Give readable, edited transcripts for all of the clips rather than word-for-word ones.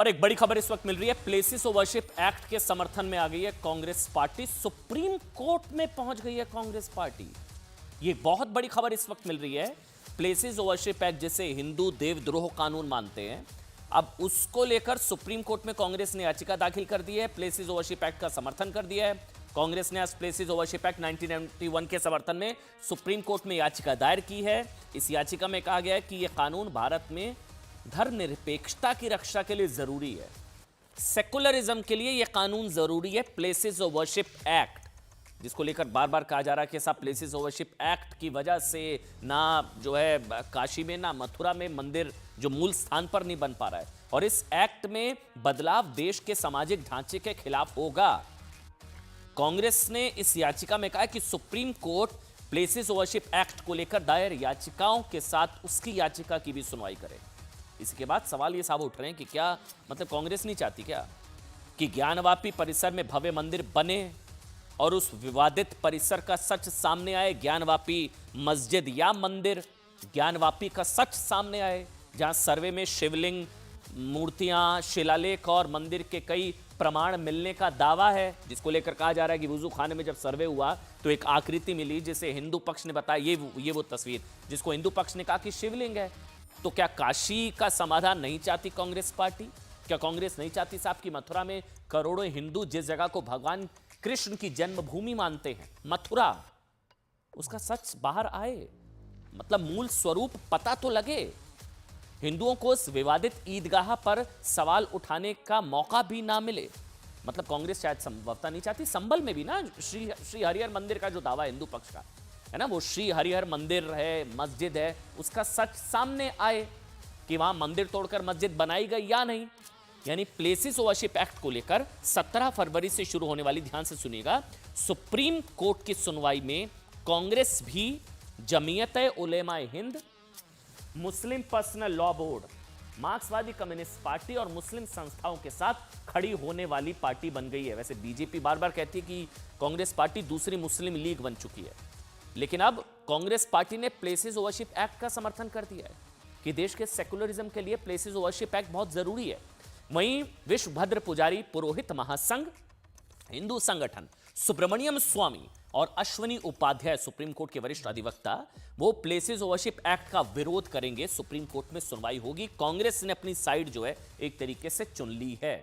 और एक बड़ी खबर इस वक्त मिल रही है, प्लेसेस ऑफ वर्शिप एक्ट के समर्थन में आ गई है कांग्रेस पार्टी। सुप्रीम कोर्ट में पहुंच गई है कांग्रेस पार्टी। ये बहुत बड़ी खबर इस वक्त मिल रही है। प्लेसेस ऑफ वर्शिप एक्ट, जिसे हिंदू देवद्रोह कानून मानते हैं, अब उसको लेकर सुप्रीम कोर्ट में कांग्रेस ने याचिका दाखिल कर दी है। प्लेसेस ऑफ वर्शिप एक्ट का समर्थन कर दिया है कांग्रेस ने। आज प्लेसेस ऑफ वर्शिप एक्ट 1991 के समर्थन में सुप्रीम कोर्ट में याचिका दायर की है। इस याचिका में कहा गया है कि यह कानून भारत में धर्मनिरपेक्षता की रक्षा के लिए जरूरी है, सेकुलरिज्म के लिए यह कानून जरूरी है। प्लेसेस ऑफ वर्शिप एक्ट, जिसको लेकर बार बार कहा जा रहा है कि साहब प्लेसेस ऑफ वर्शिप एक्ट की वजह से ना जो है काशी में ना मथुरा में मंदिर जो मूल स्थान पर नहीं बन पा रहा है, और इस एक्ट में बदलाव देश के सामाजिक ढांचे के खिलाफ होगा। कांग्रेस ने इस याचिका में कहा कि supreme court places of worship act को लेकर दायर याचिकाओं के साथ उसकी याचिका की भी सुनवाई करे। इसके बाद सवाल ये साफ उठ रहे हैं कि क्या मतलब कांग्रेस नहीं चाहती क्या कि ज्ञानवापी परिसर में भव्य मंदिर बने और उस विवादित परिसर का सच सामने आए? ज्ञानवापी मस्जिद या मंदिर, ज्ञानवापी का सच सामने आए, जहां सर्वे में शिवलिंग, मूर्तियां, शिलालेख और मंदिर के कई प्रमाण मिलने का दावा है, जिसको लेकर कहा जा रहा है कि वुजू खाने में जब सर्वे हुआ तो एक आकृति मिली जिसे हिंदू पक्ष ने बताया ये वो तस्वीर जिसको हिंदू पक्ष ने कहा कि शिवलिंग है। तो क्या काशी का समाधान नहीं चाहती कांग्रेस पार्टी? क्या कांग्रेस नहीं चाहती साहब कि मथुरा में करोड़ों हिंदू जिस जगह को भगवान कृष्ण की जन्मभूमि मानते हैं, मथुरा, उसका सच बाहर आए, मतलब मूल स्वरूप पता तो लगे, हिंदुओं को उस विवादित ईदगाह पर सवाल उठाने का मौका भी ना मिले। मतलब कांग्रेस शायद संभवतः नहीं चाहती। संभल में भी ना श्री हरिहर मंदिर का जो दावा है हिंदू पक्ष का है ना, वो श्री हरिहर मंदिर है, मस्जिद है, उसका सच सामने आए कि वहां मंदिर तोड़कर मस्जिद बनाई गई या नहीं। यानी प्लेसेस ऑफ वर्शिप एक्ट को लेकर 17 फरवरी से शुरू होने वाली, ध्यान से सुनिएगा, सुप्रीम कोर्ट की सुनवाई में कांग्रेस भी जमीयत उलेमा हिंद, मुस्लिम पर्सनल लॉ बोर्ड, मार्क्सवादी कम्युनिस्ट पार्टी और मुस्लिम संस्थाओं के साथ खड़ी होने वाली पार्टी बन गई है। वैसे बीजेपी बार बार कहती है कि कांग्रेस पार्टी दूसरी मुस्लिम लीग बन चुकी है, लेकिन अब कांग्रेस पार्टी ने प्लेसेस ऑफ वर्शिप एक्ट का समर्थन कर दिया है कि देश के सेकुलरिज्म के लिए प्लेसेस ऑफ वर्शिप एक्ट बहुत जरूरी है। वहीं विश्व भद्र पुजारी पुरोहित महासंघ, हिंदू संगठन, सुब्रमण्यम स्वामी और अश्वनी उपाध्याय, सुप्रीम कोर्ट के वरिष्ठ अधिवक्ता, वो प्लेसेस ऑफ वर्शिप एक्ट का विरोध करेंगे। सुप्रीम कोर्ट में सुनवाई होगी। कांग्रेस ने अपनी साइड जो है एक तरीके से चुन ली है।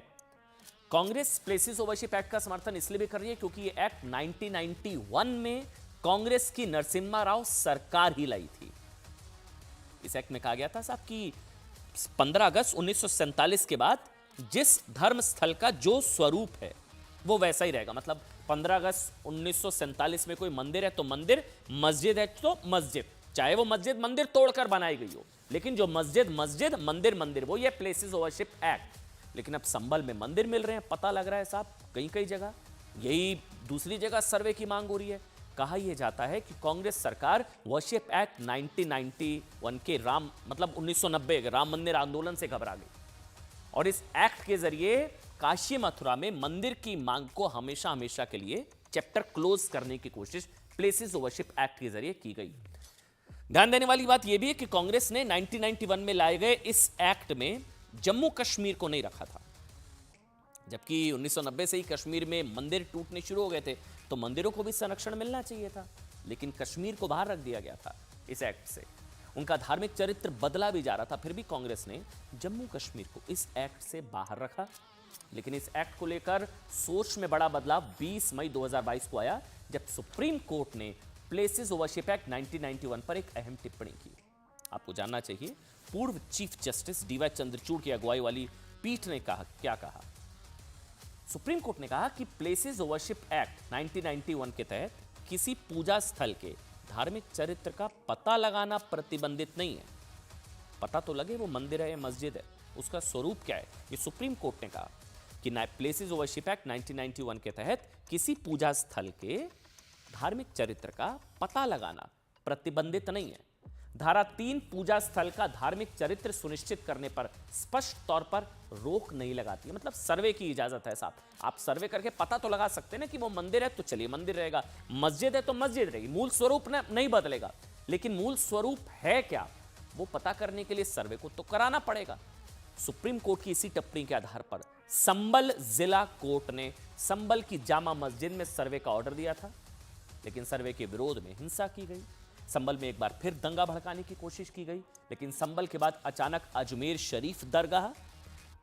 Congress places of worship act का समर्थन इसलिए भी कर रही है क्योंकि ये एक्ट 1991 में कांग्रेस की नरसिम्हा राव सरकार ही लाई थी। इस एक्ट में कहा गया था साहब कि 15 अगस्त 1947 के बाद जिस धर्म स्थल का जो स्वरूप है वो वैसा ही रहेगा। मतलब 15 अगस्त 1947 में कोई मंदिर है तो मंदिर, मस्जिद है तो मस्जिद, चाहे वो मस्जिद मंदिर तोड़कर बनाई गई हो, लेकिन जो मस्जिद मस्जिद, मंदिर मंदिर, वो ये प्लेसेस ऑफ वर्शिप एक्ट। लेकिन अब संभल में मंदिर मिल रहे हैं, पता लग रहा है साहब कई कई जगह, यही दूसरी जगह सर्वे की मांग हो रही है। कहा यह जाता है कि कांग्रेस सरकार वर्शिप एक्ट 1991 के 1990 के राम मंदिर आंदोलन से घबरा गई और इस एक्ट के जरिए काशी मथुरा में मंदिर की मांग को हमेशा हमेशा के लिए चैप्टर क्लोज करने की कोशिश प्लेसेस ऑफ वर्शिप एक्ट के जरिए की गई। ध्यान देने वाली बात यह भी है कि कांग्रेस ने 1991 में लाए गए इस एक्ट में जम्मू कश्मीर को नहीं रखा था, जबकि 1990 से ही कश्मीर में मंदिर टूटने शुरू हो गए थे, तो मंदिरों को भी संरक्षण मिलना चाहिए था, लेकिन कश्मीर को बाहर रख दिया गया था इस एक्ट से। उनका धार्मिक चरित्र बदला भी जा रहा था, फिर भी कांग्रेस ने जम्मू कश्मीर को इस एक्ट से बाहर रखा। लेकिन इस एक्ट को लेकर सोच में बड़ा बदलाव 20 मई 2022 को आया, जब सुप्रीम कोर्ट ने प्लेसेस ऑफ वर्शिप एक्ट 1991 पर एक अहम टिप्पणी की। आपको जानना चाहिए, पूर्व चीफ जस्टिस डीवाई चंद्रचूड़ की अगुवाई वाली पीठ ने क्या कहा। सुप्रीम कोर्ट ने कहा कि प्लेसेस ऑफ वर्शिप एक्ट 1991 के तहत किसी पूजा स्थल के धार्मिक चरित्र का पता लगाना प्रतिबंधित नहीं है। पता तो लगे वो मंदिर है या मस्जिद है, उसका स्वरूप क्या है। ये सुप्रीम कोर्ट ने कहा कि प्लेसेस ऑफ वर्शिप एक्ट 1991 के तहत किसी पूजा स्थल के धार्मिक चरित्र का पता लगाना प्रतिबंधित नहीं है। धारा 3 पूजा स्थल का धार्मिक चरित्र सुनिश्चित करने पर स्पष्ट तौर पर रोक नहीं लगाती है। मतलब सर्वे की इजाजत है साहब, आप सर्वे करके पता तो लगा सकते हैं ना कि वो मंदिर है तो चलिए मंदिर रहेगा, मस्जिद है तो मस्जिद रहेगी, मूल स्वरूप नहीं बदलेगा। लेकिन मूल स्वरूप है क्या, वो पता करने के लिए सर्वे को तो कराना पड़ेगा। सुप्रीम कोर्ट की इसी टिप्पणी के आधार पर संभल जिला कोर्ट ने संभल की जामा मस्जिद में सर्वे का ऑर्डर दिया था, लेकिन सर्वे के विरोध में हिंसा की गई। संभल में एक बार फिर दंगा भड़काने की कोशिश की गई, लेकिन संभल के बाद अचानक अजमेर शरीफ दरगाह,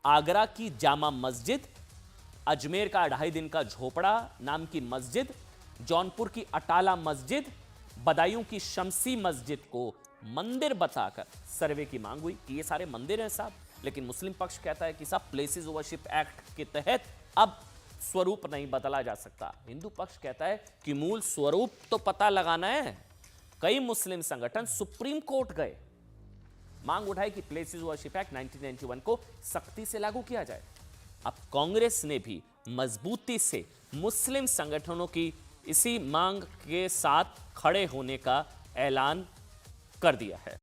आगरा की जामा मस्जिद, अजमेर का 2.5 दिन का झोपड़ा नाम की मस्जिद, जौनपुर की अटाला मस्जिद, बदायूं की शमसी मस्जिद को मंदिर बताकर सर्वे की मांग हुई कि ये सारे मंदिर हैं साहब। लेकिन मुस्लिम पक्ष कहता है कि साहब प्लेसेस ओवरशिप एक्ट के तहत अब स्वरूप नहीं बदला जा सकता। हिंदू पक्ष कहता है कि मूल स्वरूप तो पता लगाना है। कई मुस्लिम संगठन सुप्रीम कोर्ट गए, मांग उठाई कि प्लेसेस ओवरशिप एक्ट 1991 को सख्ती से लागू किया जाए। अब कांग्रेस ने भी मजबूती से मुस्लिम संगठनों की इसी मांग के साथ खड़े होने का ऐलान कर दिया है।